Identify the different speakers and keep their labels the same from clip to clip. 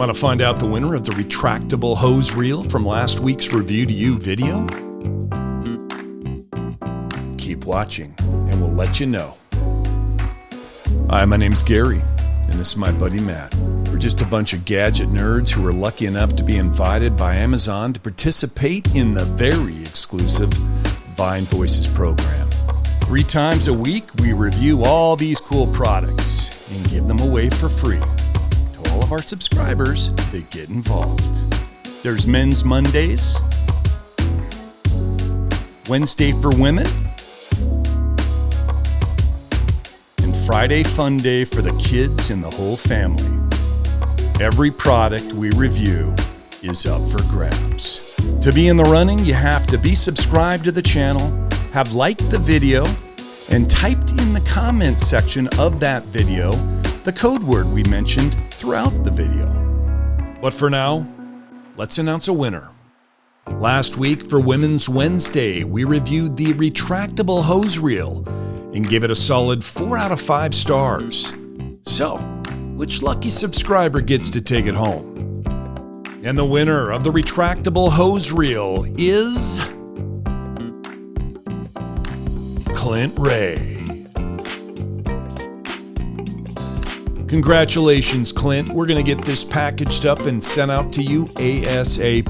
Speaker 1: Want to find out the winner of the retractable hose reel from last week's Review to You video? Keep watching and we'll let you know. Hi, my name's Gary, and this is my buddy Matt. We're just a bunch of gadget nerds who are lucky enough to be invited by Amazon to participate in the very exclusive Vine Voices program. 3 times a week, we review all these cool products and give them away for free to all of our subscribers that get involved. There's Men's Mondays, Wednesday for Women, and Friday Fun Day for the kids and the whole family. Every product we review is up for grabs. To be in the running, you have to be subscribed to the channel, have liked the video, and typed in the comments section of that video the code word we mentioned throughout the video. But for now, let's announce a winner. Last week for Women's Wednesday, we reviewed the retractable hose reel and gave it a solid 4 out of 5 stars. So, which lucky subscriber gets to take it home? And the winner of the retractable hose reel is Clint Ray. Congratulations, Clint. We're going to get this packaged up and sent out to you ASAP.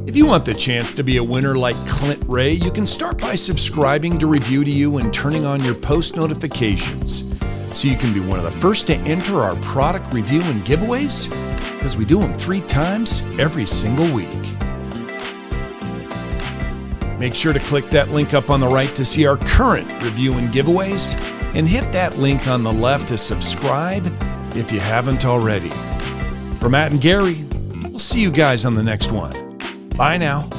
Speaker 1: If you want the chance to be a winner like Clint Ray, you can start by subscribing to Review to You and turning on your post notifications so you can be one of the first to enter our product review and giveaways, because we do them 3 times every single week. Make sure to click that link up on the right to see our current review and giveaways, and hit that link on the left to subscribe if you haven't already. For Matt and Gary, we'll see you guys on the next one. Bye now.